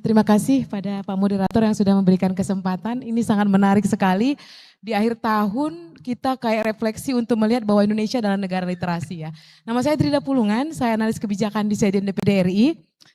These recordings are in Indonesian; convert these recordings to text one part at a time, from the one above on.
Terima kasih pada Pak Moderator yang sudah memberikan kesempatan. Ini sangat menarik sekali. Di akhir tahun kita kayak refleksi untuk melihat bahwa Indonesia adalah negara literasi ya. Nama saya Trida Pulungan, saya analis kebijakan di Sekjen DPD RI.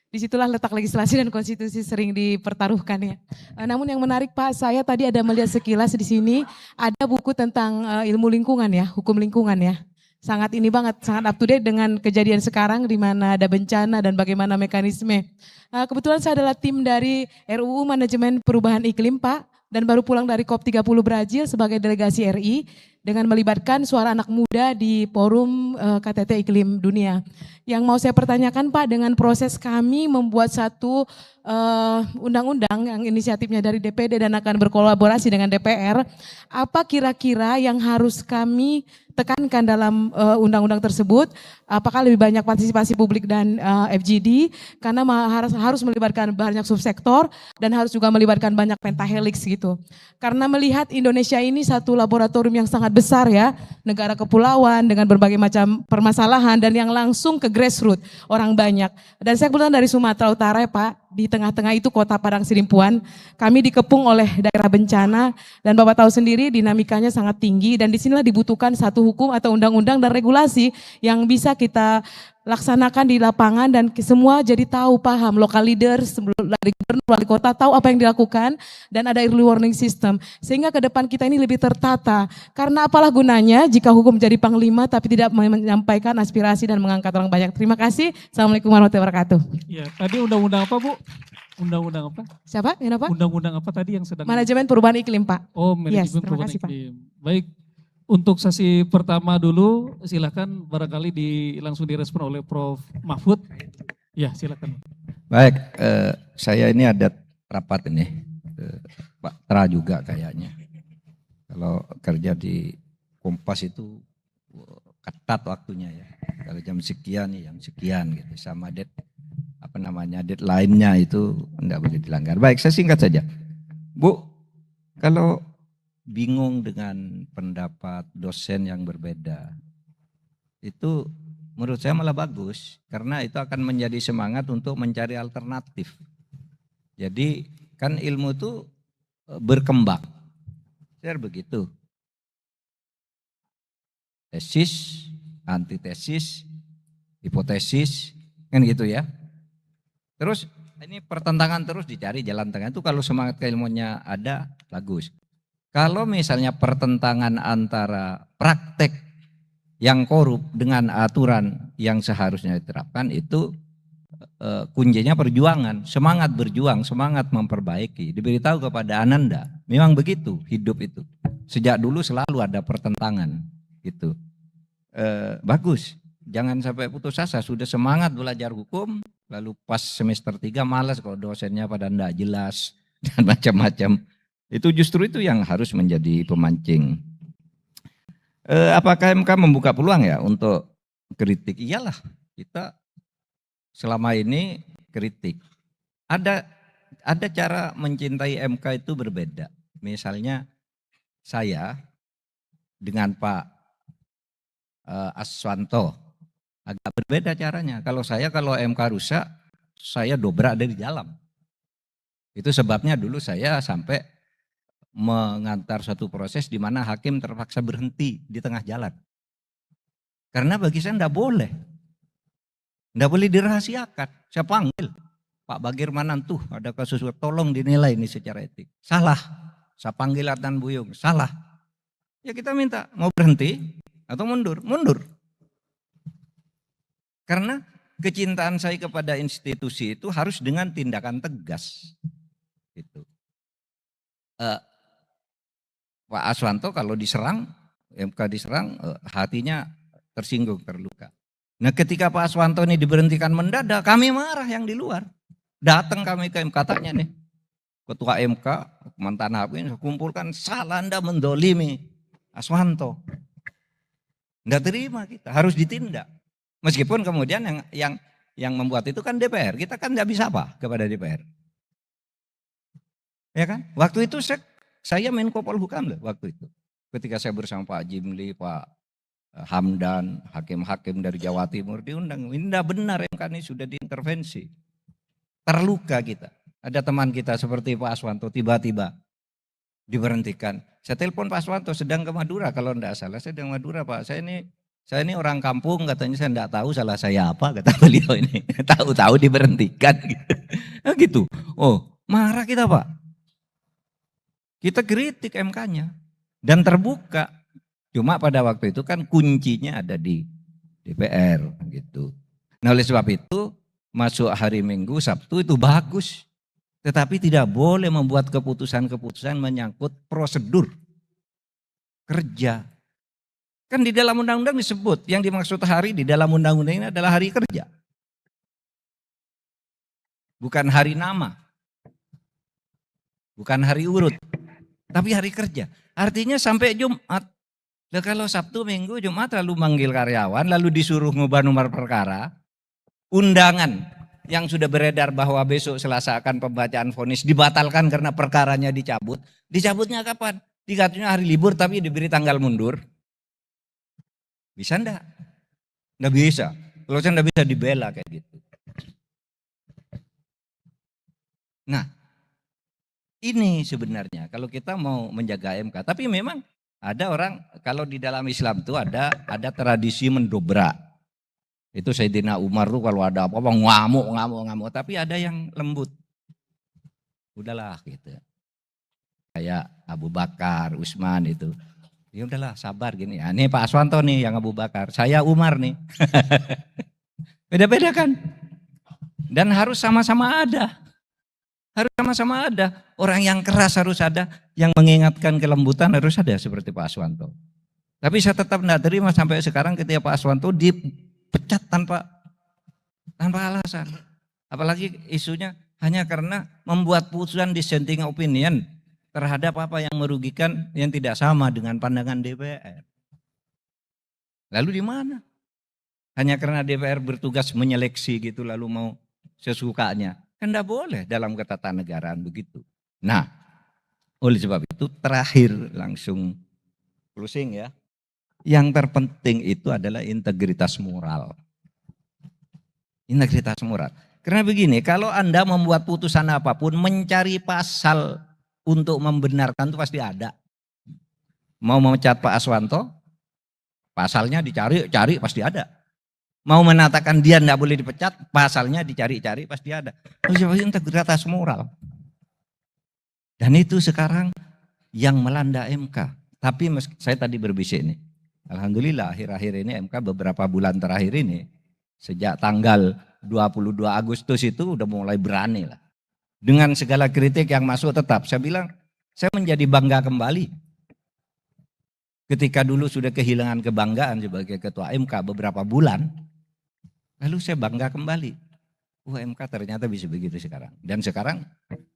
Disitulah letak legislasi dan konstitusi sering dipertaruhkan ya. Namun yang menarik Pak, saya tadi ada melihat sekilas di sini ada buku tentang ilmu lingkungan ya, hukum lingkungan ya. Sangat ini banget, sangat up to date dengan kejadian sekarang di mana ada bencana dan bagaimana mekanisme. Kebetulan saya adalah tim dari RUU Manajemen Perubahan Iklim Pak, dan baru pulang dari COP30 Brazil sebagai delegasi RI dengan melibatkan suara anak muda di forum KTT Iklim Dunia. Yang mau saya pertanyakan Pak, dengan proses kami membuat satu undang-undang yang inisiatifnya dari DPD dan akan berkolaborasi dengan DPR, apa kira-kira yang harus kami tekankan dalam undang-undang tersebut? Apakah lebih banyak partisipasi publik dan FGD, karena harus melibatkan banyak subsektor dan harus juga melibatkan banyak pentahelix gitu. Karena melihat Indonesia ini satu laboratorium yang sangat besar ya, negara kepulauan dengan berbagai macam permasalahan dan yang langsung ke grassroots, orang banyak. Dan saya kebetulan dari Sumatera Utara ya Pak, di tengah-tengah itu kota Padang Sidimpuan, kami dikepung oleh daerah bencana dan Bapak tahu sendiri dinamikanya sangat tinggi dan disinilah dibutuhkan satu hukum atau undang-undang dan regulasi yang bisa kita laksanakan di lapangan dan semua jadi tahu, paham, local leaders, dari gubernur, wali kota tahu apa yang dilakukan dan ada early warning system. Sehingga ke depan kita ini lebih tertata. Karena apalah gunanya jika hukum jadi panglima tapi tidak menyampaikan aspirasi dan mengangkat orang banyak. Terima kasih. Assalamualaikum warahmatullahi wabarakatuh. Ya, tadi undang-undang apa Bu? Undang-undang apa? Siapa? Kenapa? Undang-undang apa tadi yang sedang? Manajemen Perubahan Iklim Pak. Oh, manajemen perubahan iklim. Baik. Untuk sesi pertama dulu, silakan barangkali langsung direspon oleh Prof. Mahfud. Ya, silakan. Baik, saya ini ada rapat ini, Pak Tra juga kayaknya. Kalau kerja di Kompas itu ketat waktunya ya. Kalau jam sekian nih, jam sekian gitu. Sama deadline-nya itu enggak boleh dilanggar. Baik, saya singkat saja. Bu, kalau bingung dengan pendapat dosen yang berbeda, itu menurut saya malah bagus, karena itu akan menjadi semangat untuk mencari alternatif. Jadi kan ilmu itu berkembang, saya begitu. Tesis, antitesis, hipotesis, kan gitu ya. Terus ini pertentangan terus dicari jalan tengah, itu kalau semangat keilmuannya ada, bagus. Kalau misalnya pertentangan antara praktek yang korup dengan aturan yang seharusnya diterapkan, itu kuncinya perjuangan, semangat berjuang, semangat memperbaiki. Diberitahu kepada Ananda, memang begitu hidup itu. Sejak dulu selalu ada pertentangan gitu. Bagus, jangan sampai putus asa. Sudah semangat belajar hukum, lalu pas semester 3 malas kalau dosennya pada enggak jelas dan macam-macam. Itu justru itu yang harus menjadi pemancing. Apakah MK membuka peluang ya untuk kritik? Iyalah, kita selama ini kritik. Ada cara mencintai MK itu berbeda. Misalnya saya dengan Pak Aswanto agak berbeda caranya. Kalau MK rusak, saya dobrak dari dalam. Itu sebabnya dulu saya sampai mengantar satu proses di mana hakim terpaksa berhenti di tengah jalan. Karena bagi saya enggak boleh dirahasiakan. Saya panggil Pak Bagirmanan, tuh ada kasus, tolong dinilai ini secara etik. Salah, saya panggil Adnan Buyung, salah. Ya kita minta, mau berhenti atau mundur? Mundur. Karena kecintaan saya kepada institusi itu harus dengan tindakan tegas. Gitu. Pak Aswanto kalau diserang, MK diserang, hatinya tersinggung, terluka. Nah ketika Pak Aswanto ini diberhentikan mendadak, kami marah yang di luar. Datang kami ke MK, tanya nih, Ketua MK, mantan hakim, kumpulkan, salah Anda mendolimi Aswanto. Enggak terima kita, harus ditindak. Meskipun kemudian yang membuat itu kan DPR, kita kan enggak bisa apa kepada DPR. Ya kan? Waktu itu saya Menko Polhukam loh waktu itu. ketika saya bersama Pak Jimli, Pak Hamdan, hakim-hakim dari Jawa Timur diundang. Ini tidak benar MK ini sudah diintervensi. Terluka kita. Ada teman kita seperti Pak Aswanto tiba-tiba diberhentikan. Saya telepon Pak Aswanto sedang ke Madura kalau tidak salah. Saya sedang Madura Pak. Saya ini orang kampung, katanya saya tidak tahu salah saya apa, kata beliau ini. Tahu-tahu diberhentikan gitu. Gitu. Oh, marah kita Pak. Kita kritik MK-nya dan terbuka. Cuma pada waktu itu kan kuncinya ada di DPR gitu. Nah, oleh sebab itu masuk hari Minggu, Sabtu itu bagus. Tetapi tidak boleh membuat keputusan-keputusan menyangkut prosedur kerja. Kan di dalam undang-undang disebut, yang dimaksud hari di dalam undang-undang ini adalah hari kerja. Bukan hari nama. Bukan hari urut. Tapi hari kerja. Artinya sampai Jumat. Nah, kalau Sabtu, Minggu, Jumat lalu manggil karyawan, lalu disuruh ngubah nomor perkara, undangan yang sudah beredar bahwa besok Selasa akan pembacaan vonis dibatalkan karena perkaranya dicabut. Dicabutnya kapan? Dikatanya hari libur tapi diberi tanggal mundur. Bisa enggak? Enggak bisa. Kalau saya enggak bisa dibela kayak gitu. Nah, ini sebenarnya kalau kita mau menjaga MK. Tapi memang ada orang, kalau di dalam Islam itu ada tradisi mendobrak. Itu Sayyidina Umar tuh kalau ada apa-apa ngamuk. Tapi ada yang lembut. Udahlah gitu. Kayak Abu Bakar, Utsman itu. Ya udahlah sabar gini. Ya, ini Pak Aswanto nih yang Abu Bakar. Saya Umar nih. Beda-beda kan. Dan harus sama-sama ada. Harus sama-sama ada. Orang yang keras harus ada. Yang mengingatkan kelembutan harus ada seperti Pak Aswanto. Tapi saya tetap tidak terima sampai sekarang ketika Pak Aswanto dipecat tanpa alasan. Apalagi isunya hanya karena membuat putusan dissenting opinion terhadap apa yang merugikan yang tidak sama dengan pandangan DPR. Lalu di mana? Hanya karena DPR bertugas menyeleksi gitu lalu mau sesukanya. Kan tidak boleh dalam ketatanegaraan begitu. Nah, oleh sebab itu terakhir langsung closing ya. Yang terpenting itu adalah integritas moral. Integritas moral. Karena begini, kalau Anda membuat putusan apapun, mencari pasal untuk membenarkan itu pasti ada. Mau memecat Pak Aswanto, pasalnya dicari pasti ada. Mau menatakan dia tidak boleh dipecat, pasalnya dicari pasti ada. Itu integritas moral. Dan itu sekarang yang melanda MK. Tapi saya tadi berbisik nih. Alhamdulillah akhir-akhir ini MK beberapa bulan terakhir ini, sejak tanggal 22 Agustus itu udah mulai berani lah. Dengan segala kritik yang masuk tetap, saya bilang saya menjadi bangga kembali. Ketika dulu sudah kehilangan kebanggaan sebagai ketua MK beberapa bulan, lalu saya bangga kembali. MK ternyata bisa begitu sekarang. Dan sekarang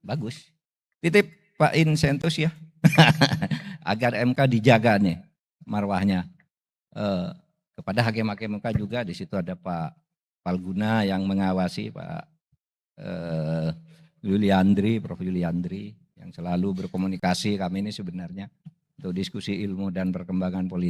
bagus. Titip Pak Insentus ya, agar MK dijaga nih marwahnya. Kepada hakim-hakim MK juga, di situ ada Pak Palguna yang mengawasi, Pak Prof. Yuliandri yang selalu berkomunikasi kami ini sebenarnya untuk diskusi ilmu dan perkembangan politik.